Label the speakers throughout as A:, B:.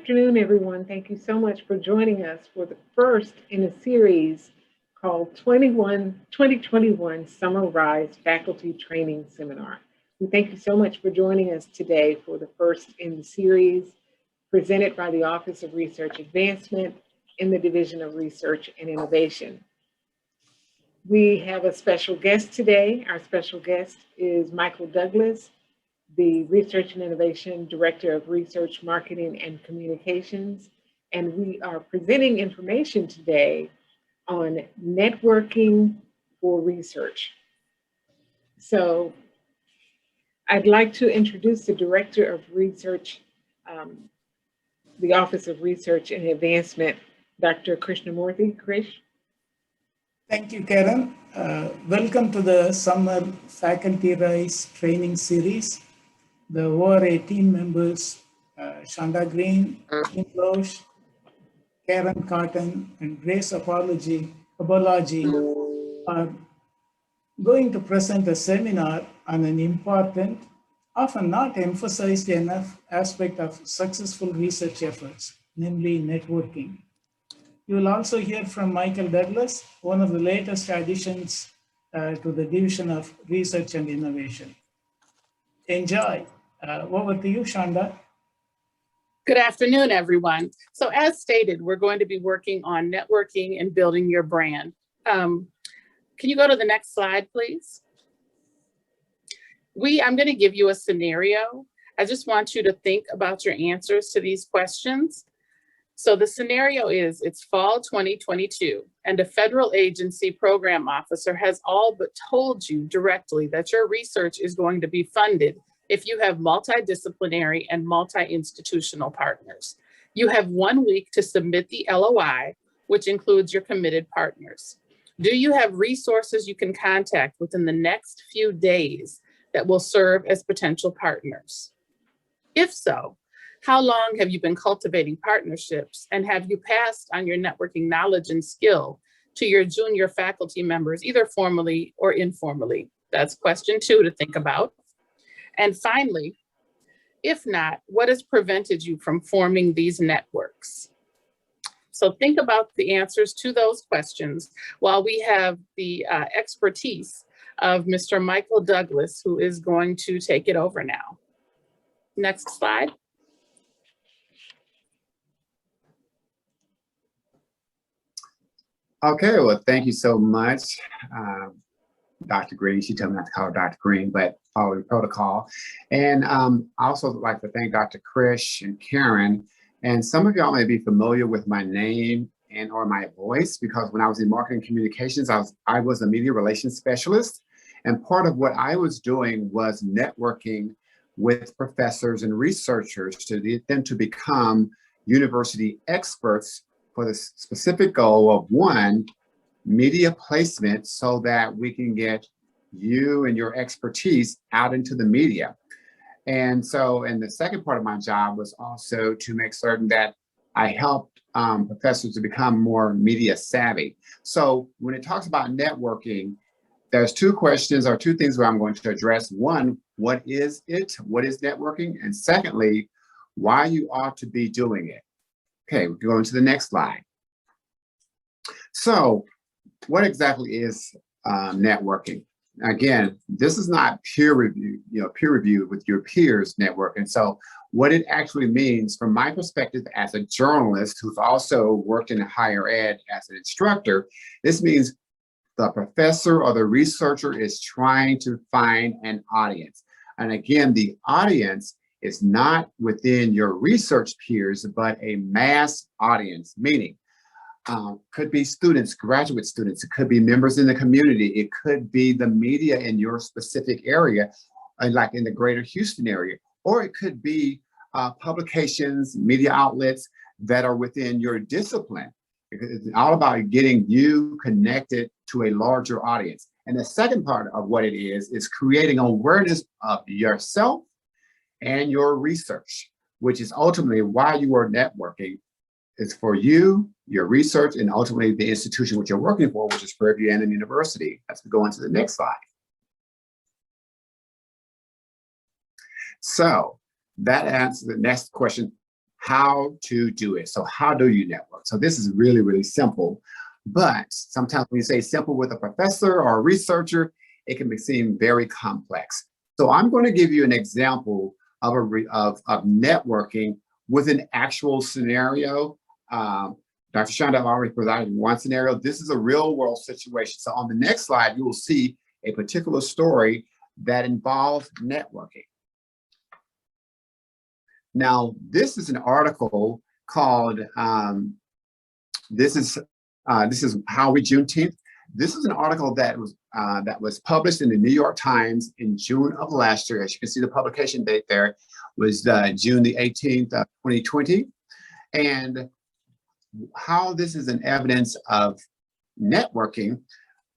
A: afternoon, everyone. Thank you so much for joining us for the first in a series called 2021 Summer Rise Faculty Training Seminar. We thank you so much for joining us today for the first in the series presented by the Office of Research Advancement in the Division of Research and Innovation. We have a special guest today. Our special guest is Michael Douglas, the Research and Innovation Director of Research, Marketing, and Communications. And we are presenting information today on networking for research. So I'd like to introduce the Director of Research, the Office of Research and Advancement, Dr. Krishnamurthy. Krish.
B: Thank you, Karen. Welcome to the Summer Faculty Rise Training Series. The over 18 members, Chanda Green, Kimberly Loesch, Karen Cotton, and Grace Apology are going to present a seminar on an important, often not emphasized enough aspect of successful research efforts, namely networking. You will also hear from Michael Douglas, one of the latest additions to the Division of Research and Innovation. Enjoy. Over to you, Chanda.
C: Good afternoon, everyone. So as stated, we're going to be working on networking and building your brand. Can you go to the next slide, please? I'm going to give you a scenario. I just want you to think about your answers to these questions. So the scenario is, it's fall 2022, and a federal agency program officer has all but told you directly that your research is going to be funded if you have multidisciplinary and multi-institutional partners. You have 1 week to submit the LOI, which includes your committed partners. Do you have resources you can contact within the next few days that will serve as potential partners? If so, how long have you been cultivating partnerships, and have you passed on your networking knowledge and skill to your junior faculty members, either formally or informally? That's question 2 to think about. And finally, if not, what has prevented you from forming these networks? So think about the answers to those questions while we have the expertise of Mr. Michael Douglas, who is going to take it over now. Next slide.
D: Okay, well, thank you so much, Dr. Green. She told me not to call her Dr. Green, but following protocol. And I also like to thank Dr. Krish and Karen. And some of y'all may be familiar with my name and or my voice, because when I was in marketing communications, I was a media relations specialist. And part of what I was doing was networking with professors and researchers to get them to become university experts for the specific goal of, 1, media placement, so that we can get you and your expertise out into the media. And so, and the second part of my job was also to make certain that I helped professors to become more media savvy. So when it talks about networking, there's 2 questions or 2 things where I'm going to address. 1, what is it? What is networking? And secondly, why you ought to be doing it. Okay, we're going to the next slide. So what exactly is networking? Again, this is not peer review, peer review with your peers network. And so what it actually means from my perspective as a journalist who's also worked in higher ed as an instructor, this means the professor or the researcher is trying to find an audience. And again, the audience is not within your research peers, but a mass audience, meaning could be students, graduate students, it could be members in the community, it could be the media in your specific area, like in the greater Houston area, or it could be publications, media outlets that are within your discipline. It's all about getting you connected to a larger audience. And the second part of what it is creating awareness of yourself and your research, which is ultimately why you are networking. It's for you, your research, and ultimately the institution which you're working for, which is PVR&I University. Let's go on to the next slide. So that answers the next question. how to do it. So how do you network? So this is really, really simple. But sometimes when you say simple with a professor or a researcher, it can seem very complex. So I'm going to give you an example of networking with an actual scenario. Dr. Chanda already provided one scenario. This is a real world situation. So on the next slide, you will see a particular story that involves networking. Now, this is an article called, this is How We Juneteenth. This is an article that was published in the New York Times in June of last year. As you can see, the publication date there was June the 18th of 2020. And how this is an evidence of networking,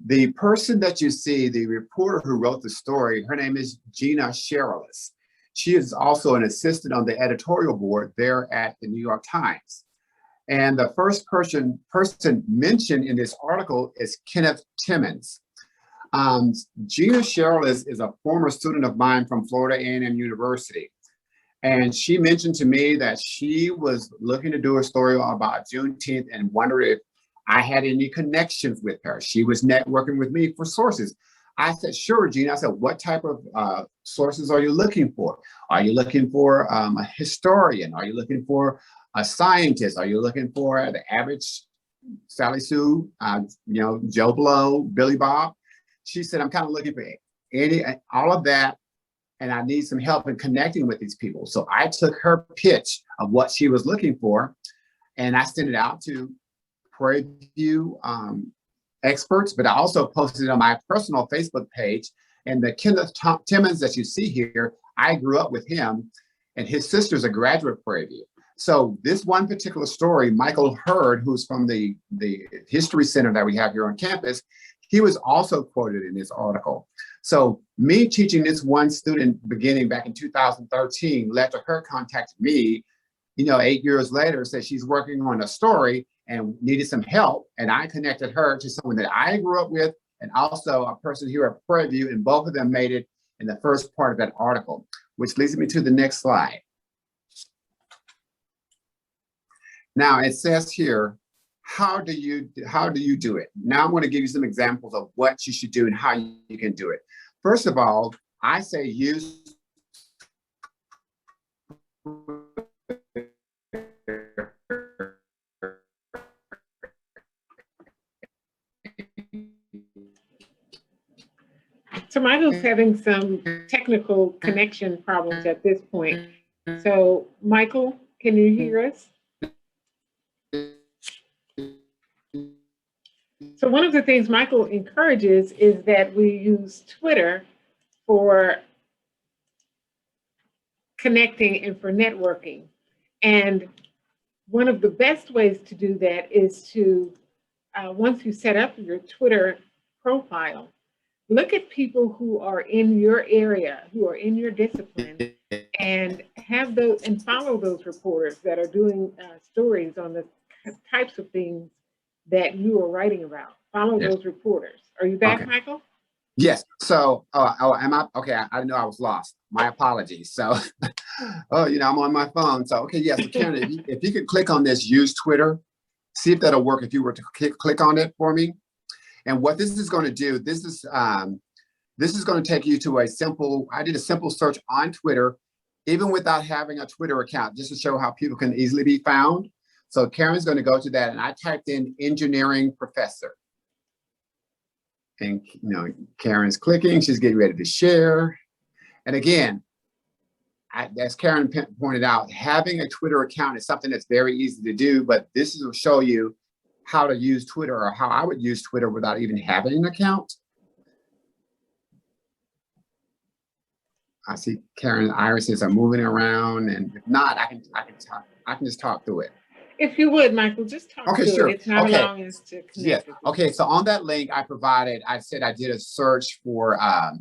D: the person that you see, the reporter who wrote the story, her name is Gina Sheralis. She is also an assistant on the editorial board there at the New York Times. And the first person mentioned in this article is Kenneth Timmons. Gina Sheralis is a former student of mine from Florida A&M University. And she mentioned to me that she was looking to do a story about Juneteenth and wondered if I had any connections with her. She was networking with me for sources. I said, sure, Gina. I said, what type of sources are you looking for? Are you looking for a historian? Are you looking for a scientist? Are you looking for the average Sally Sue, Joe Blow, Billy Bob? She said, I'm kind of looking for all of that. And I need some help in connecting with these people. So I took her pitch of what she was looking for, and I sent it out to Prairie View experts, but I also posted it on my personal Facebook page. And the Kenneth Timmons that you see here, I grew up with him, and his sister's a graduate of Prairie View. So this one particular story, Michael Hurd, who's from the History Center that we have here on campus, he was also quoted in this article. So me teaching this one student beginning back in 2013 led to her contacting me, 8 years later, said she's working on a story and needed some help. And I connected her to someone that I grew up with and also a person here at Prairie View, and both of them made it in the first part of that article, which leads me to the next slide. Now it says here, how do you do it? Now I'm going to give you some examples of what you should do and how you can do it. First of all, I say use
A: So Michael's having some technical connection problems at this point. So Michael, can you hear us? So one of the things Michael encourages is that we use Twitter for connecting and for networking. And one of the best ways to do that is to, once you set up your Twitter profile, look at people who are in your area, who are in your discipline, and have those and follow those reporters that are doing stories on the types of things that you are writing about. Follow those reporters. Are you back, Michael?
D: Yes. So, am I? Okay, I know I was lost. My apologies. So, I'm on my phone. So, okay, yes. So Karen, if you could click on this, use Twitter, see if that'll work. If you were to click on it for me, and what this is going to do, this is going to take you to I did a simple search on Twitter, even without having a Twitter account, just to show how people can easily be found. So Karen's going to go to that, and I typed in engineering professor. And Karen's clicking, she's getting ready to share. And again, as Karen pointed out, having a Twitter account is something that's very easy to do, but this will show you how to use Twitter, or how I would use Twitter without even having an account. I see Karen's irises are moving around, and if not, I can just talk through it.
A: If you would, Michael, just talk through it. It's not allowing us to connect.
D: Yes. Okay. So on that link I provided, I said I did a search for, I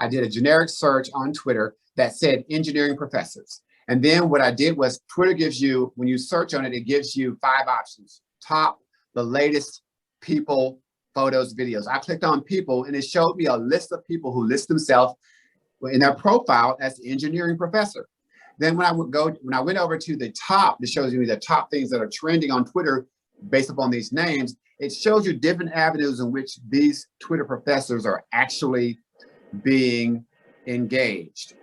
D: did a generic search on Twitter that said engineering professors. And then what I did was Twitter gives you, when you search on it, it gives you 5 options. Top, the latest, people, photos, videos. I clicked on people, and it showed me a list of people who list themselves in their profile as engineering professor. Then when I went over to the top, it shows you the top things that are trending on Twitter based upon these names. It shows you different avenues in which these Twitter professors are actually being engaged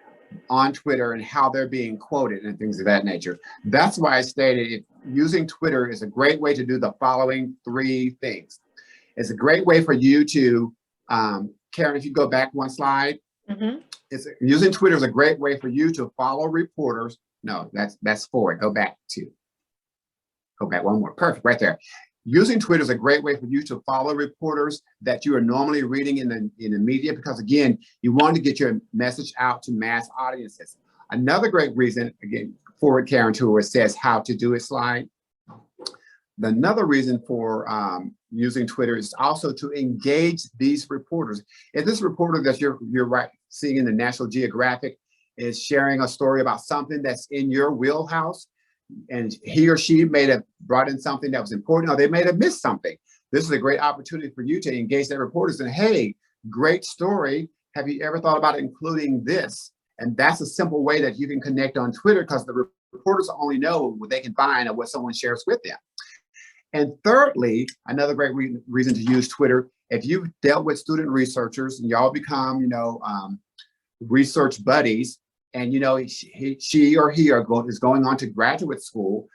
D: on Twitter and how they're being quoted and things of that nature. That's why I stated using Twitter is a great way to do the following 3 things. It's a great way for you to, Karen, if you go back one slide, using Twitter is a great way for you to follow reporters. No, that's 4. Go back one more. Perfect, right there. Using Twitter is a great way for you to follow reporters that you are normally reading in the media, because again, you want to get your message out to mass audiences. Another great reason, again, forward Karen to where it says how to do it slide. Another reason for using Twitter is also to engage these reporters. If this reporter that you're seeing in the National Geographic is sharing a story about something that's in your wheelhouse, and he or she may have brought in something that was important, or they may have missed something. This is a great opportunity for you to engage that reporters and, hey, great story. Have you ever thought about including this? And that's a simple way that you can connect on Twitter, because the reporters only know what they can find or what someone shares with them. And thirdly, another great reason to use Twitter, if you've dealt with student researchers and y'all become, research buddies, and she or he is going on to graduate school,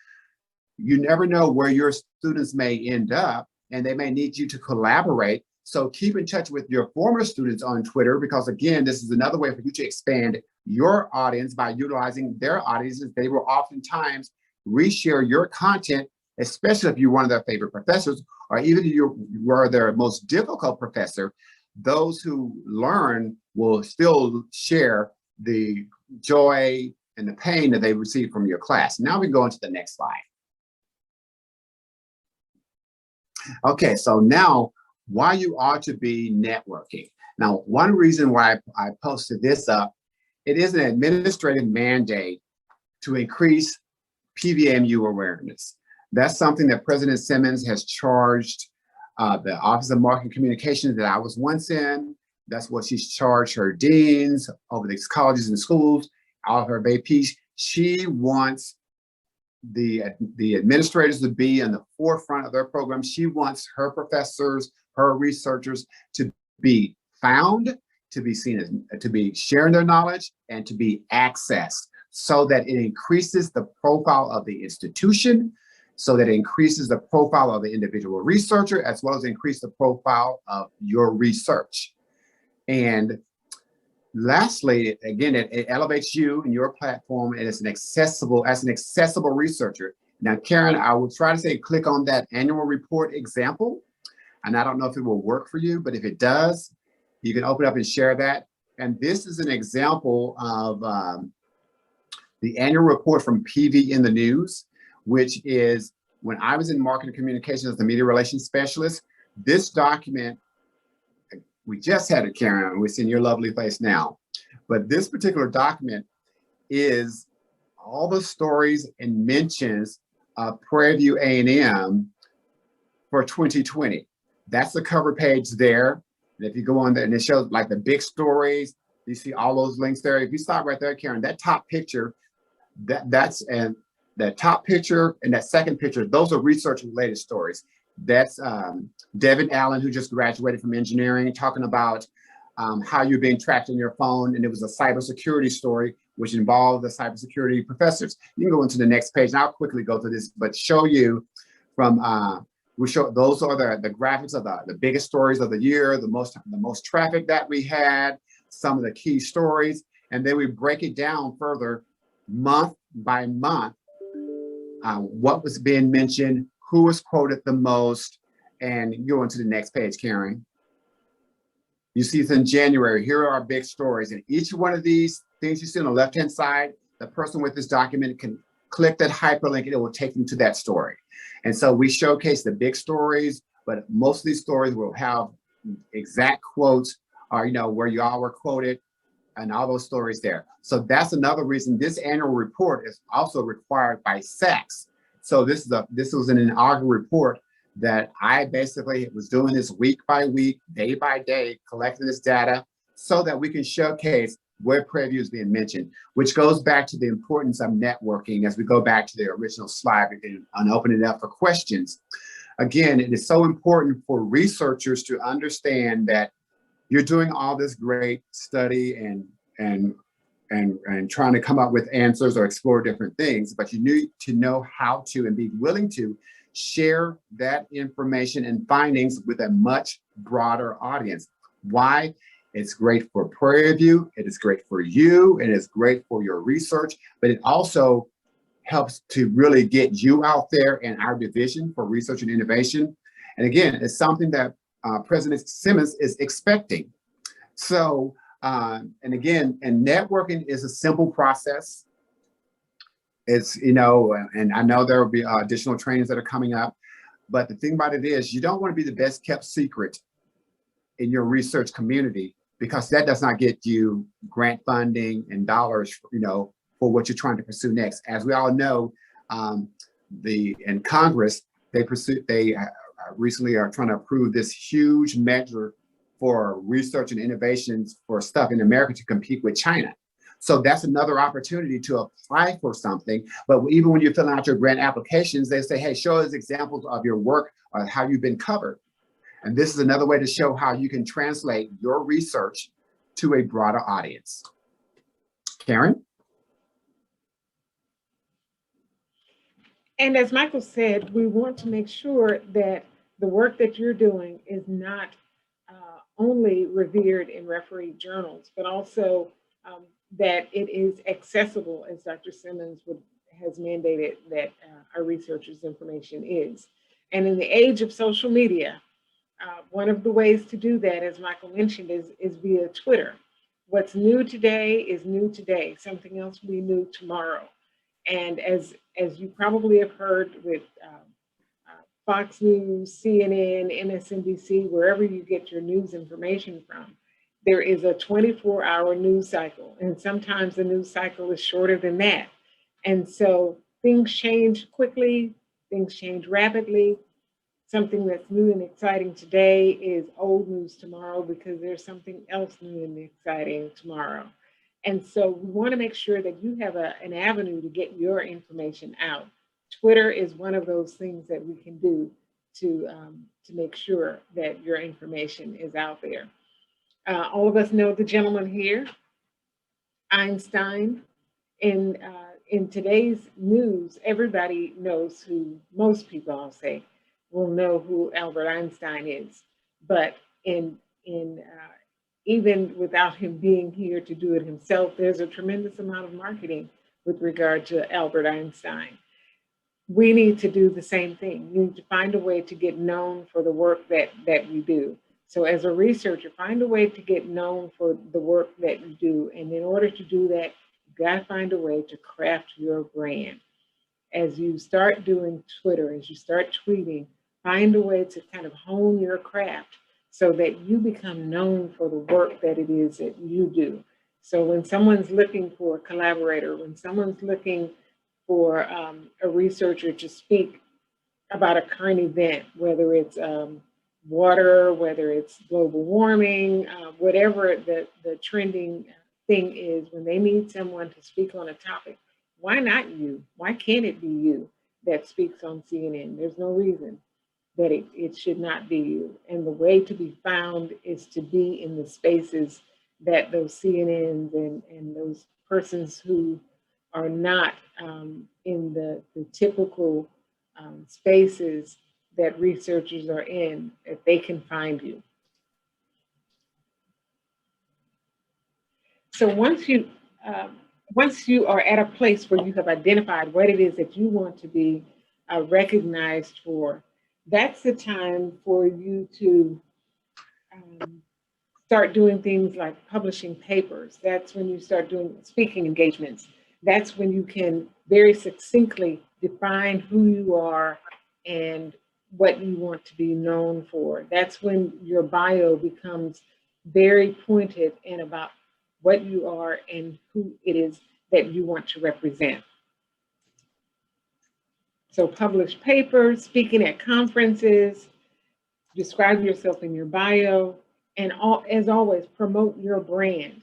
D: you never know where your students may end up, and they may need you to collaborate. So keep in touch with your former students on Twitter, because again, this is another way for you to expand your audience by utilizing their audiences. They will oftentimes reshare your content, especially if you're one of their favorite professors, or even if you were their most difficult professor. Those who learn will still share the joy and the pain that they receive from your class. Now we go into the next slide. Okay, so now why you ought to be networking. Now, one reason why I posted this up, it is an administrative mandate to increase PVAMU awareness. That's something that President Simmons has charged the Office of Marketing Communications that I was once in. That's what she's charged her deans over these colleges and schools, all of her VPs. She wants the administrators to be in the forefront of their program. She wants her professors, her researchers to be found, to be seen as, to be sharing their knowledge, and to be accessed, so that it increases the profile of the institution, so that it increases the profile of the individual researcher, as well as increase the profile of your research. And lastly, again, it elevates you and your platform, and it's an accessible researcher. Now, Karen, I will try to say, click on that annual report example. And I don't know if it will work for you, but if it does, you can open up and share that. And this is an example of the annual report from PV in the News, which is when I was in marketing communications as the media relations specialist. This document, we just had it, Karen, we're seeing your lovely face now. But this particular document is all the stories and mentions of Prairie View A&M for 2020. That's the cover page there. And if you go on there, and it shows like the big stories, you see all those links there. If you stop right there, Karen, that top picture, that's that top picture and that second picture, those are research related stories. That's Devin Allen, who just graduated from engineering, talking about how you're being tracked on your phone. And it was a cybersecurity story, which involved the cybersecurity professors. You can go into the next page, and I'll quickly go through this, but show you from, those are the graphics of the biggest stories of the year, the most traffic that we had, some of the key stories. And then we break it down further month by month, what was being mentioned, who was quoted the most, and go into the next page, Karen. You see it's in January. Here are our big stories. And each one of these things you see on the left-hand side, the person with this document can click that hyperlink and it will take them to that story. And so we showcase the big stories, but most of these stories will have exact quotes or, where you all were quoted and all those stories there. So that's another reason this annual report is also required by SACS. So this was an inaugural report that I basically was doing this week by week, day by day, collecting this data so that we can showcase where Prairie View is being mentioned, which goes back to the importance of networking as we go back to the original slide and open it up for questions. Again, it is so important for researchers to understand that you're doing all this great study and trying to come up with answers or explore different things, but you need to know how to and be willing to share that information and findings with a much broader audience. Why? It's great for Prairie View, it is great for you, it is great for your research, but it also helps to really get you out there in our division for research and innovation. And again, it's something that President Simmons is expecting. So, and again, and networking is a simple process. It's, you know, and I know there will be additional trainings that are coming up, but the thing about it is you don't want to be the best kept secret in your research community, because that does not get you grant funding and dollars, you know, for what you're trying to pursue next. As we all know, in Congress, they recently are trying to approve this huge measure for research and innovations for stuff in America to compete with China. So that's another opportunity to apply for something. But even when you're filling out your grant applications, they say, hey, show us examples of your work or how you've been covered. And this is another way to show how you can translate your research to a broader audience. Karen?
A: And as Michael said, we want to make sure that the work that you're doing is not only revered in refereed journals, but also that it is accessible, as Dr. Simmons has mandated that our researchers' information is. And in the age of social media, one of the ways to do that, as Michael mentioned, is via Twitter. What's new today is new today. Something else will be new tomorrow. And as you probably have heard with Fox News, CNN, MSNBC, wherever you get your news information from, there is a 24-hour news cycle. And sometimes the news cycle is shorter than that. And so things change quickly, things change rapidly. Something that's new and exciting today is old news tomorrow, because there's something else new and exciting tomorrow. And so we want to make sure that you have an avenue to get your information out. Twitter is one of those things that we can do to make sure that your information is out there. All of us know the gentleman here, Einstein. In today's news, everybody knows who, most people, I'll say, will know who Albert Einstein is. But even without him being here to do it himself, there's a tremendous amount of marketing with regard to Albert Einstein. We need to do the same thing. We need to find a way to get known for the work that we do. So as a researcher, find a way to get known for the work that you do. And in order to do that, you've got to find a way to craft your brand. As you start doing Twitter, as you start tweeting, find a way to kind of hone your craft so that you become known for the work that it is that you do. So when someone's looking for a collaborator, when someone's looking for a researcher to speak about a current event, whether it's water, whether it's global warming, whatever the trending thing is, when they need someone to speak on a topic, why not you? Why can't it be you that speaks on CNN? There's no reason that it should not be you. And the way to be found is to be in the spaces that those CNNs and those persons who are not in the typical spaces that researchers are in, that they can find you. So once you are at a place where you have identified what it is that you want to be recognized for, that's the time for you to start doing things like publishing papers. That's when you start doing speaking engagements. That's when you can very succinctly define who you are and what you want to be known for. That's when your bio becomes very pointed and about what you are and who it is that you want to represent. So publish papers, speaking at conferences, describe yourself in your bio, and as always, promote your brand.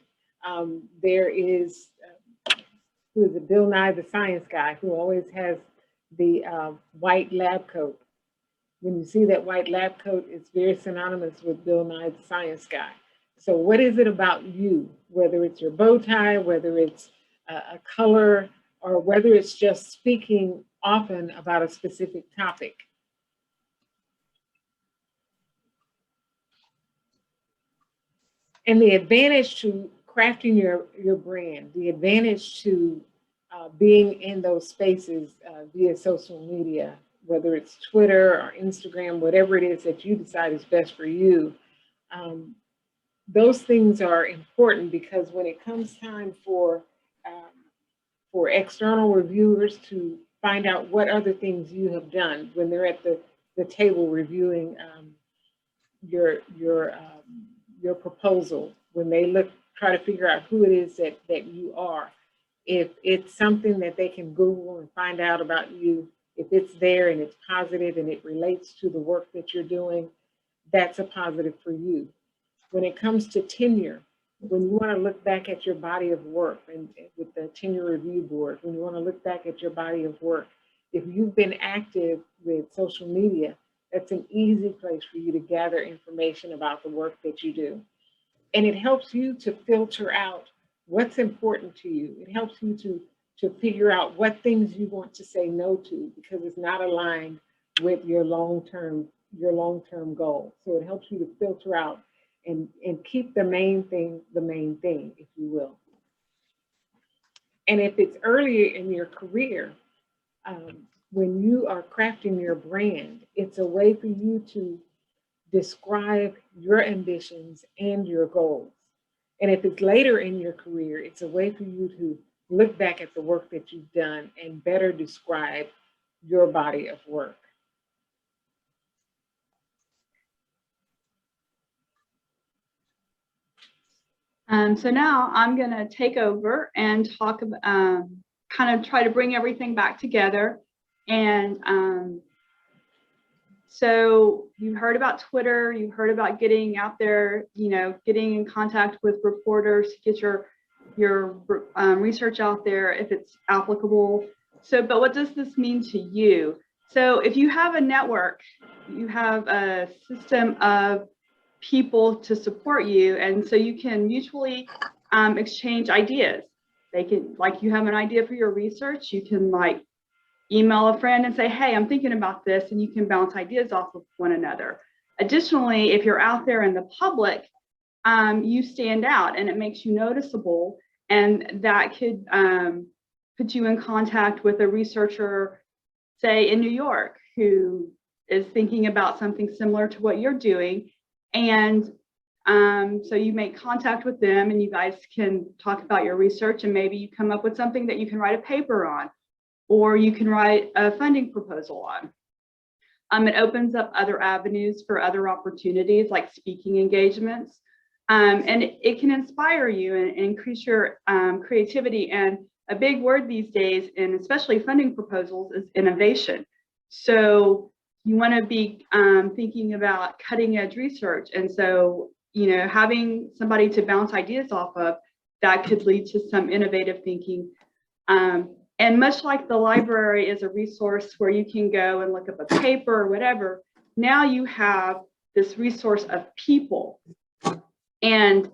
A: There is, who is it, Bill Nye the Science Guy, who always has the white lab coat. When you see that white lab coat, it's very synonymous with Bill Nye the Science Guy. So what is it about you, whether it's your bow tie, whether it's a color, or whether it's just speaking often about a specific topic? And the advantage to crafting your brand, the advantage to being in those spaces via social media, whether it's Twitter or Instagram, whatever it is that you decide is best for you, those things are important, because when it comes time for external reviewers to find out what other things you have done, when they're at the table reviewing your proposal, when they try to figure out who it is that you are, if it's something that they can Google and find out about you, if it's there and it's positive and it relates to the work that you're doing, that's a positive for you. When it comes to tenure, when you want to look back at your body of work, and with the tenure review board, when you want to look back at your body of work, if you've been active with social media, that's an easy place for you to gather information about the work that you do. And it helps you to filter out what's important to you. It helps you to figure out what things you want to say no to, because it's not aligned with your long-term goal. So it helps you to filter out and keep the main thing, if you will. And if it's earlier in your career, when you are crafting your brand, it's a way for you to describe your ambitions and your goals. And if it's later in your career, it's a way for you to look back at the work that you've done and better describe your body of work.
E: So now I'm going to take over and talk about, kind of try to bring everything back together. And so you heard about Twitter, you heard about getting out there, getting in contact with reporters to get your research out there if it's applicable. So, but what does this mean to you? So if you have a network, you have a system of people to support you, and so you can mutually exchange ideas. They can, like, you have an idea for your research, you can like email a friend and say, hey, I'm thinking about this, and you can bounce ideas off of one another. Additionally, if you're out there in the public, you stand out and it makes you noticeable, and that could put you in contact with a researcher, say in New York, who is thinking about something similar to what you're doing. And so you make contact with them and you guys can talk about your research, and maybe you come up with something that you can write a paper on, or you can write a funding proposal on. It opens up other avenues for other opportunities like speaking engagements. And it can inspire you and increase your creativity. And a big word these days, and especially funding proposals, is innovation. So you want to be thinking about cutting edge research. And so, having somebody to bounce ideas off of, that could lead to some innovative thinking. And much like the library is a resource where you can go and look up a paper or whatever, now you have this resource of people. And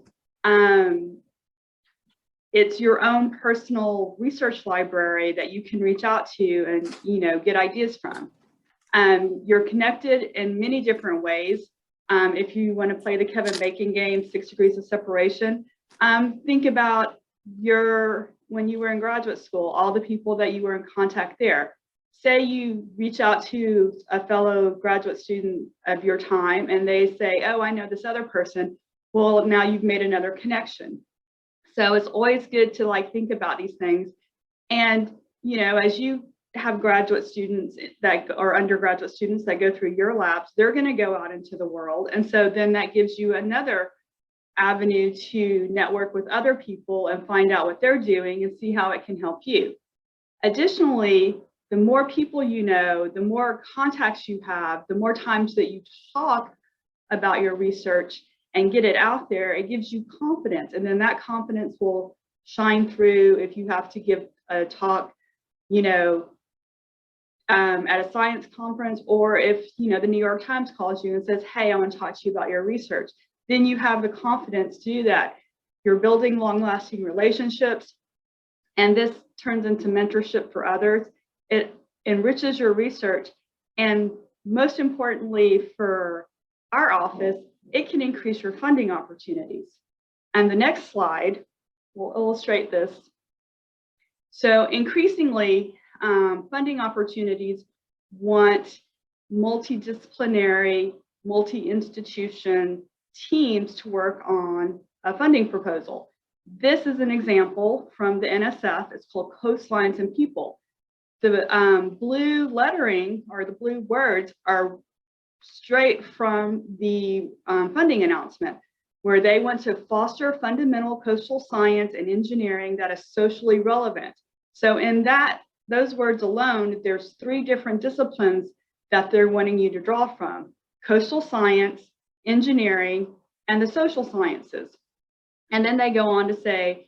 E: it's your own personal research library that you can reach out to and, get ideas from. You're connected in many different ways. If you want to play the Kevin Bacon game, 6 degrees of separation, think about when you were in graduate school, all the people that you were in contact there. Say you reach out to a fellow graduate student of your time and they say, oh, I know this other person. Well, now you've made another connection. So it's always good to think about these things. And, as you have graduate students or undergraduate students that go through your labs, they're going to go out into the world. And so then that gives you another avenue to network with other people and find out what they're doing and see how it can help you. Additionally, the more people you know, the more contacts you have, the more times that you talk about your research, and get it out there, it gives you confidence. And then that confidence will shine through if you have to give a talk, you know, at a science conference, or if, you know, the New York Times calls you and says, hey, I want to talk to you about your research. Then you have the confidence to do that. You're building long-lasting relationships, and this turns into mentorship for others. It enriches your research, and most importantly for our office, it can increase your funding opportunities. And the next slide will illustrate this. So increasingly, funding opportunities want multidisciplinary, multi-institution teams to work on a funding proposal. This is an example from the NSF. It's called Coastlines and People. The blue lettering, or the blue words, are straight from the funding announcement, where they want to foster fundamental coastal science and engineering that is socially relevant. So in those words alone, there's 3 different disciplines that they're wanting you to draw from: coastal science, engineering, and the social sciences. And then they go on to say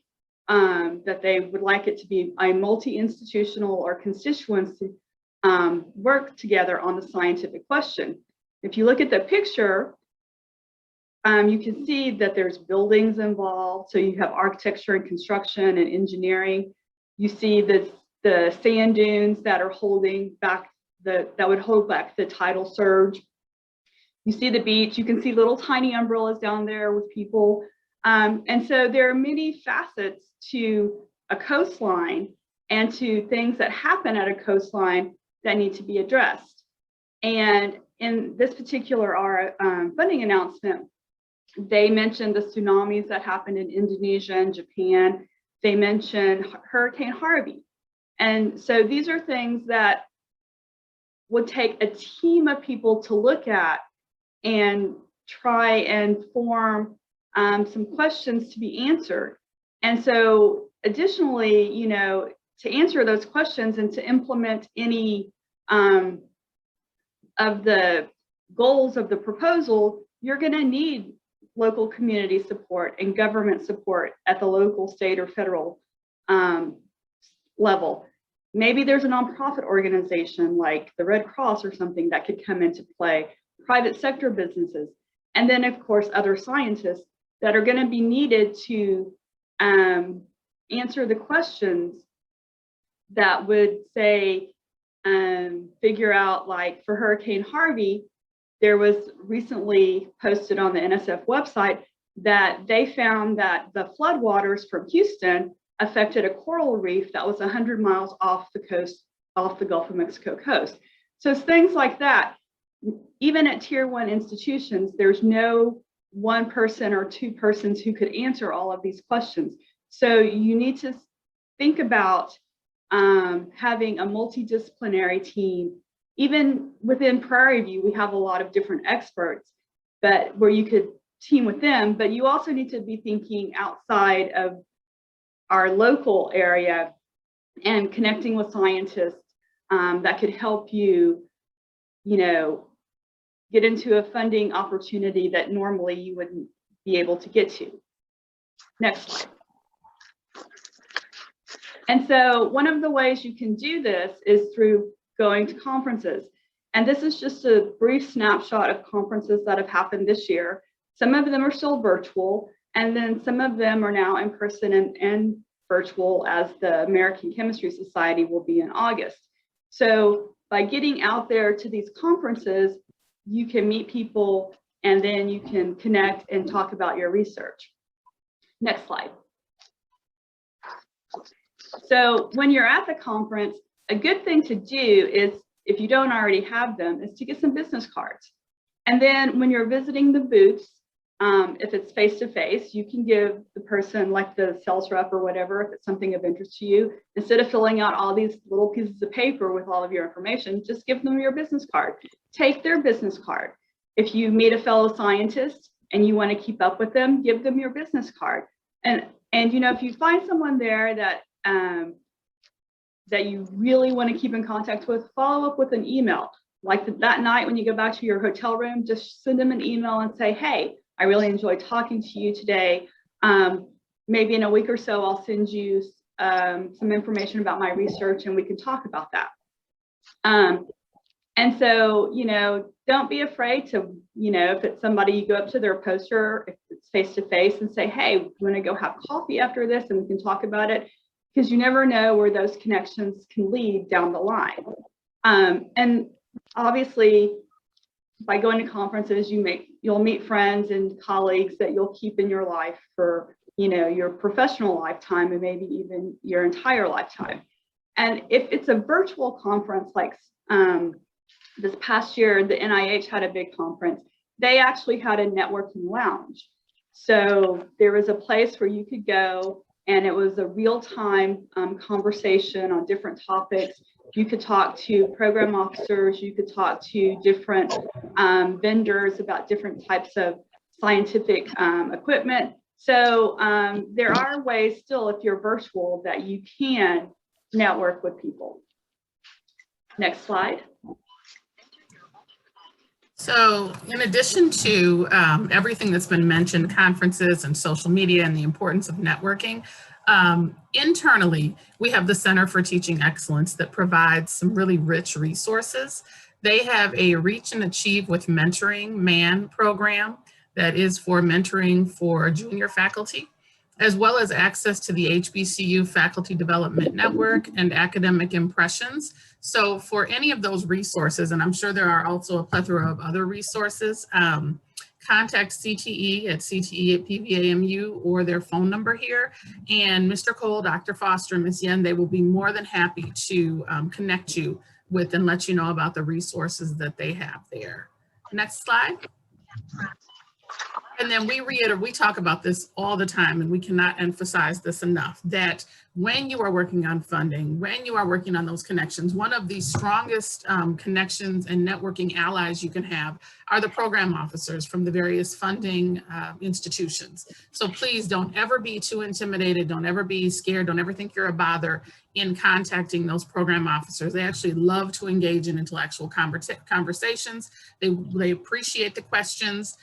E: that they would like it to be a multi-institutional or constituency work together on the scientific question. If you look at the picture, you can see that there's buildings involved. So you have architecture and construction and engineering. You see the sand dunes that are holding back that would hold back the tidal surge. You see the beach. You can see little tiny umbrellas down there with people. And so there are many facets to a coastline and to things that happen at a coastline that need to be addressed. And in this particular funding announcement, they mentioned the tsunamis that happened in Indonesia and Japan. They mentioned Hurricane Harvey. And so these are things that would take a team of people to look at and try and form some questions to be answered. And so additionally, you know, to answer those questions and to implement any of the goals of the proposal, you're going to need local community support and government support at the local, state, or federal level. Maybe there's a nonprofit organization like the Red Cross or something that could come into play, private sector businesses, and then of course other scientists that are going to be needed to answer the questions that would say, figure out, like for Hurricane Harvey, there was recently posted on the NSF website that they found that the floodwaters from Houston affected a coral reef that was 100 miles off the coast, off the Gulf of Mexico coast. So it's things like that. Even at Tier 1 institutions, there's no one person or 2 persons who could answer all of these questions. So you need to think about having a multidisciplinary team. Even within Prairie View, we have a lot of different experts, but where you could team with them, but you also need to be thinking outside of our local area and connecting with scientists that could help you, you know, get into a funding opportunity that normally you wouldn't be able to get to. Next slide. And so one of the ways you can do this is through going to conferences. And this is just a brief snapshot of conferences that have happened this year. Some of them are still virtual, and then some of them are now in person and virtual, as the American Chemistry Society will be in August. So by getting out there to these conferences, you can meet people and then you can connect and talk about your research. Next slide. So when you're at the conference, a good thing to do is, if you don't already have them, is to get some business cards. And then when you're visiting the booths, if it's face-to-face, you can give the person, like the sales rep or whatever, if it's something of interest to you, instead of filling out all these little pieces of paper with all of your information, just give them your business card. Take their business card. If you meet a fellow scientist and you want to keep up with them, give them your business card. And you know, if you find someone there that that you really want to keep in contact with, follow up with an email. Like that night when you go back to your hotel room, just send them an email and say, hey, I really enjoyed talking to you today. Maybe in a week or so, I'll send you some information about my research and we can talk about that. And so, you know, don't be afraid to, you know, if it's somebody, you go up to their poster, if it's face-to-face and say, hey, we want to go have coffee after this and we can talk about it, because you never know where those connections can lead down the line. And obviously, by going to conferences, you'll meet friends and colleagues that you'll keep in your life for, you know, your professional lifetime and maybe even your entire lifetime. And if it's a virtual conference, like this past year, the NIH had a big conference, they actually had a networking lounge. So there was a place where you could go and it was a real-time conversation on different topics. You could talk to program officers, you could talk to different vendors about different types of scientific equipment. So there are ways still, if you're virtual, that you can network with people. Next slide.
C: So in addition to everything that's been mentioned, conferences and social media and the importance of networking, internally, we have the Center for Teaching Excellence that provides some really rich resources. They have a Reach and Achieve with Mentoring MAN program that is for mentoring for junior faculty, as well as access to the HBCU Faculty Development Network and Academic Impressions. So for any of those resources, and I'm sure there are also a plethora of other resources, contact CTE at CTE@PVAMU or their phone number here. And Mr. Cole, Dr. Foster, and Ms. Yen, they will be more than happy to connect you with and let you know about the resources that they have there. Next slide. And then we talk about this all the time, and we cannot emphasize this enough, that when you are working on funding, when you are working on those connections, one of the strongest connections and networking allies you can have are the program officers from the various funding institutions. So please don't ever be too intimidated. Don't ever be scared. Don't ever think you're a bother in contacting those program officers. They actually love to engage in intellectual conversations. They appreciate the questions.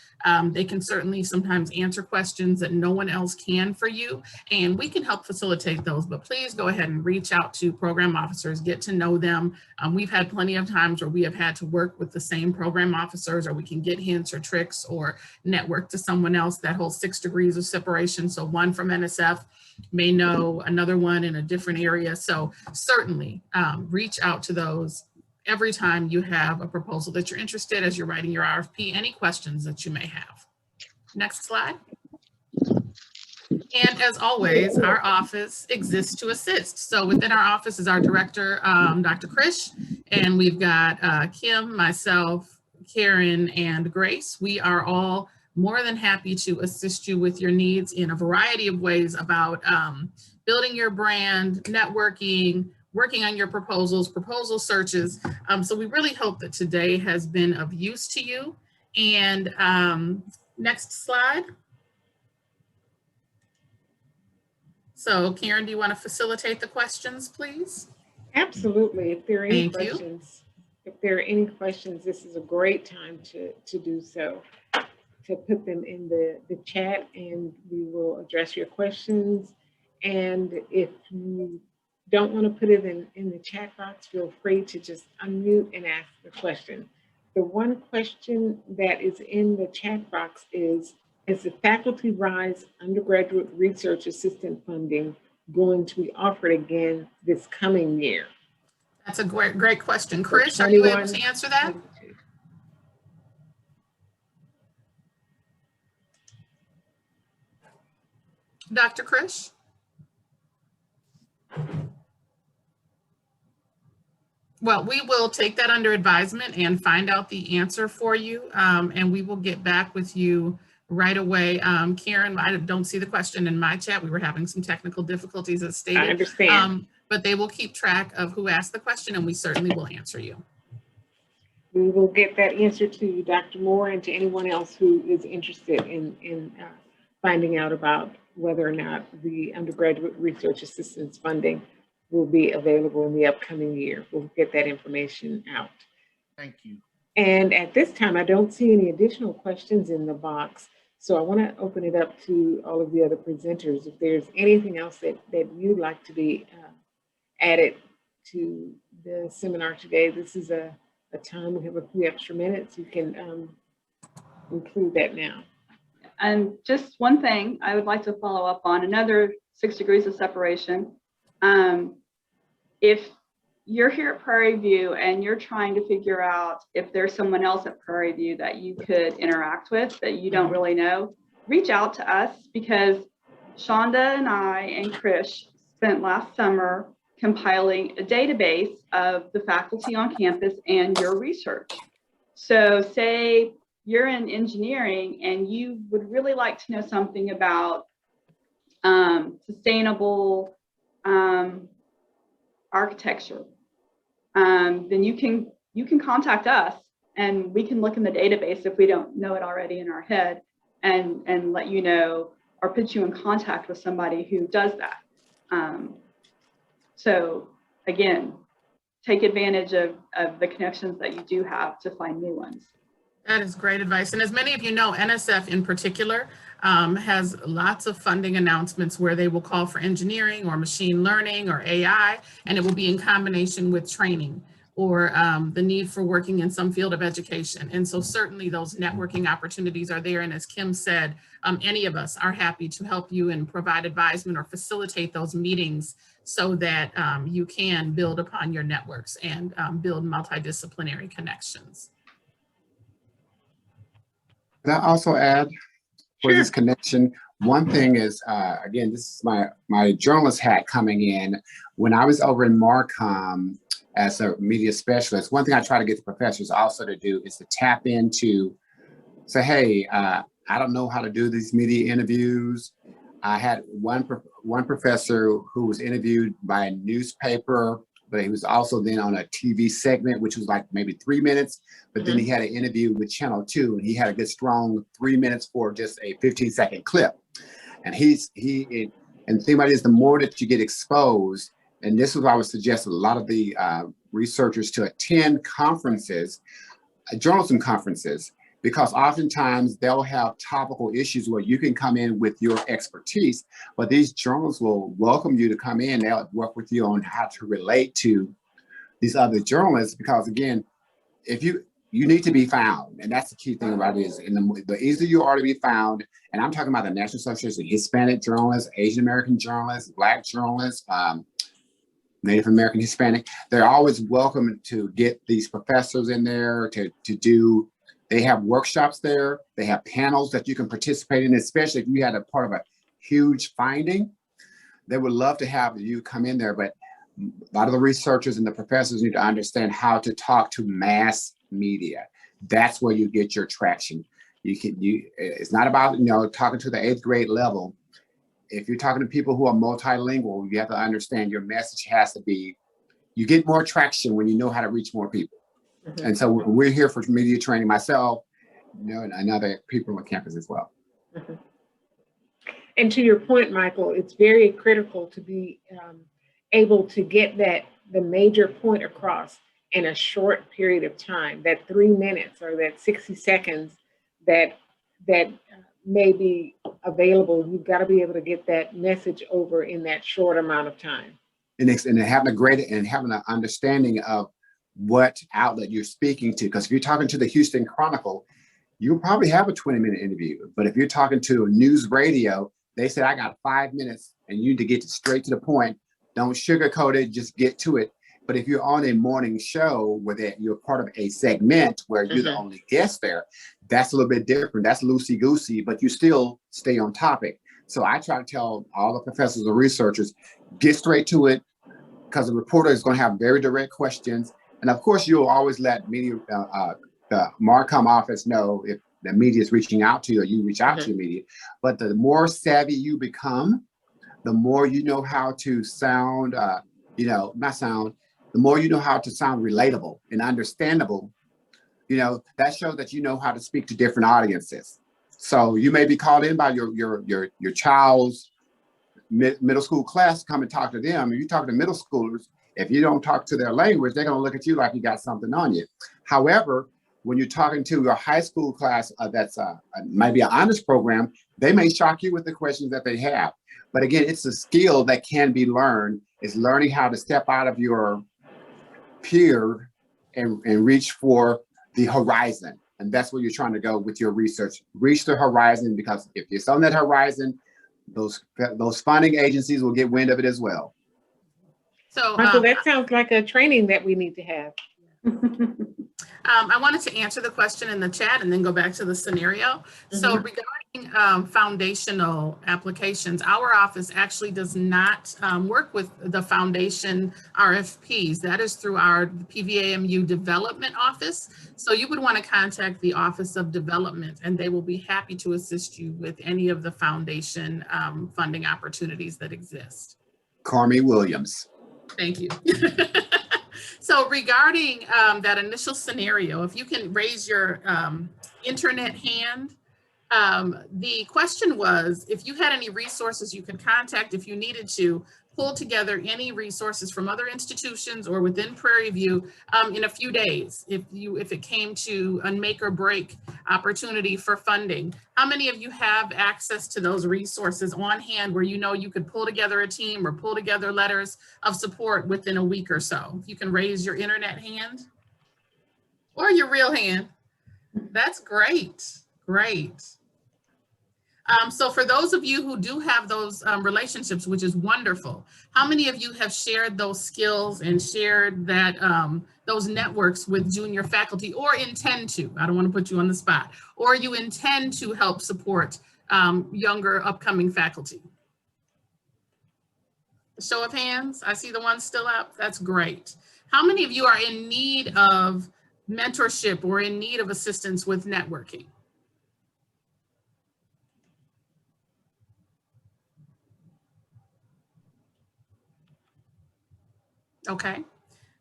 C: They can certainly sometimes answer questions that no one else can for you, and we can help facilitate those, but please go ahead and reach out to program officers, get to know them. We've had plenty of times where we have had to work with the same program officers, or we can get hints or tricks or network to someone else. That whole 6 degrees of separation. So one from NSF may know another one in a different area. So certainly reach out to those every time you have a proposal that you're interested, as you're writing your RFP, any questions that you may have. Next slide. And as always, our office exists to assist. So within our office is our director, Dr. Krish, and we've got Kim, myself, Karen, and Grace. We are all more than happy to assist you with your needs in a variety of ways about building your brand, networking, working on your proposals, proposal searches. So we really hope that today has been of use to you. And next slide. So Karen, do you want to facilitate the questions, please?
A: Absolutely. If there are any
C: Thank you.
A: questions, this is a great time to do so, to put them in the chat, and we will address your questions. And if you don't want to put it in the chat box, feel free to just unmute and ask the question. The one question that is in the chat box is the Faculty Rise undergraduate research assistant funding going to be offered again this coming year?
C: That's a great question. Krish, are you able to answer that? Dr. Krish? Well, we will take that under advisement and find out the answer for you, and we will get back with you right away. Karen, I don't see the question in my chat. We were having some technical difficulties as stated.
A: I understand.
C: But they will keep track of who asked the question, and we certainly will answer you.
A: We will get that answer to Dr. Moore and to anyone else who is interested in finding out about whether or not the undergraduate research assistance funding will be available in the upcoming year. We'll get that information out.
F: Thank you.
A: And at this time, I don't see any additional questions in the box. So I want to open it up to all of the other presenters. If there's anything else that you'd like to be added to the seminar today, this is a time, we have a few extra minutes. You can include that now.
E: And just one thing I would like to follow up on, another 6 degrees of separation. If you're here at Prairie View and you're trying to figure out if there's someone else at Prairie View that you could interact with that you don't really know, reach out to us, because Chanda and I and Krish spent last summer compiling a database of the faculty on campus and your research. So say you're in engineering and you would really like to know something about sustainable architecture, then you can contact us and we can look in the database if we don't know it already in our head, and let you know or put you in contact with somebody who does that. So again, take advantage of the connections that you do have to find new ones.
C: That is great advice. And as many of you know, NSF in particular has lots of funding announcements where they will call for engineering or machine learning or AI, and it will be in combination with training or the need for working in some field of education. And so certainly those networking opportunities are there. And as Kim said, any of us are happy to help you and provide advisement or facilitate those meetings so that you can build upon your networks and build multidisciplinary connections.
D: Can I also add for
A: Sure.
D: this connection? One thing is, again, this is my journalist hat coming in. When I was over in Marcom as a media specialist, one thing I try to get the professors also to do is to tap into, say, hey, I don't know how to do these media interviews. I had one professor who was interviewed by a newspaper, but he was also then on a TV segment, which was like maybe 3 minutes. But then he had an interview with Channel 2, and he had a good strong 3 minutes for just a 15-second clip. And and the thing about it is, the more that you get exposed, and this is what I would suggest a lot of the researchers to attend conferences, journalism conferences, because oftentimes they'll have topical issues where you can come in with your expertise, but these journals will welcome you to come in. They'll work with you on how to relate to these other journalists, because again, if you need to be found, and that's the key thing about it is, the easier you are to be found, and I'm talking about the National Association of Hispanic Journalists, Asian American journalists, Black journalists, Native American, Hispanic, they're always welcome to get these professors in there to do. They have workshops there. They have panels that you can participate in, especially if you had a part of a huge finding. They would love to have you come in there, but a lot of the researchers and the professors need to understand how to talk to mass media. That's where you get your traction. It's not about, talking to the 8th grade level. If you're talking to people who are multilingual, you have to understand your message has to be, you get more traction when you know how to reach more people. And so we're here for media training, myself, and other people on campus as well.
A: And to your point, Michael, it's very critical to be able to get the major point across in a short period of time. That 3 minutes or that 60 seconds that may be available, you've got to be able to get that message over in that short amount of time. And
D: having an understanding of what outlet you're speaking to, because if you're talking to the Houston Chronicle, you'll probably have a 20-minute interview. But if you're talking to a news radio, they said, I got 5 minutes and you need to get straight to the point. Don't sugarcoat it, just get to it. But if you're on a morning show where you're part of a segment where you're the only guest there, that's a little bit different. That's loosey-goosey, but you still stay on topic. So I try to tell all the professors and researchers, get straight to it, because the reporter is going to have very direct questions. And of course, you'll always let media, the Marcom office know if the media is reaching out to you or you reach out to the media. But the more savvy you become, the more you know how to sound, the more you know how to sound relatable and understandable. That shows that you know how to speak to different audiences. So you may be called in by your child's middle school class to come and talk to them. If you talk to middle schoolers, if you don't talk to their language, they're going to look at you like you got something on you. However, when you're talking to your high school class that's might be an honors program, they may shock you with the questions that they have. But again, it's a skill that can be learned. It's learning how to step out of your peer and reach for the horizon. And that's where you're trying to go with your research. Reach the horizon, because if it's on that horizon, those funding agencies will get wind of it as well.
C: So
A: Michael, that sounds like a training that we need to have.
C: I wanted to answer the question in the chat and then go back to the scenario. So regarding foundational applications, our office actually does not work with the foundation RFPs. That is through our PVAMU development office. So you would want to contact the Office of Development, and they will be happy to assist you with any of the foundation funding opportunities that exist.
D: Carmi Williams.
C: Thank you. So regarding that initial scenario, if you can raise your internet hand, the question was, if you had any resources you could contact if you needed to pull together any resources from other institutions or within Prairie View in a few days, if it came to a make or break opportunity for funding. How many of you have access to those resources on hand where you know you could pull together a team or pull together letters of support within a week or so? If you can raise your internet hand or your real hand. That's great, great. So for those of you who do have those relationships, which is wonderful, how many of you have shared those skills and shared that those networks with junior faculty, or intend to? I don't want to put you on the spot. Or you intend to help support younger upcoming faculty? Show of hands. I see the ones still up. That's great. How many of you are in need of mentorship or in need of assistance with networking? Okay,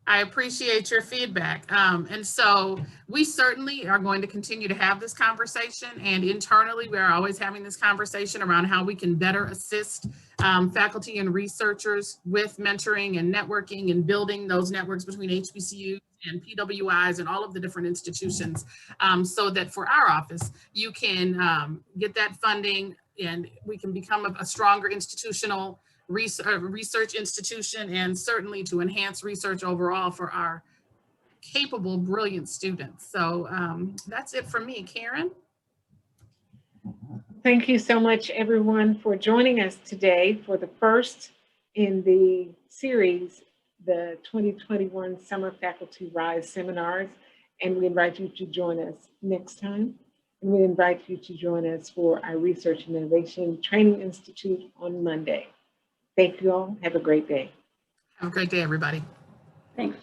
C: I appreciate your feedback. And so we certainly are going to continue to have this conversation, and internally we are always having this conversation around how we can better assist faculty and researchers with mentoring and networking and building those networks between HBCUs and PWIs and all of the different institutions, so that for our office, you can get that funding and we can become a stronger institutional research institution, and certainly to enhance research overall for our capable, brilliant students. So that's it for me. Karen?
A: Thank you so much, everyone, for joining us today for the first in the series, the 2021 Summer Faculty Rise Seminars. And we invite you to join us next time. And we invite you to join us for our Research and Innovation Training Institute on Monday. Thank you all. Have a great day.
C: Have a great day, everybody.
E: Thanks.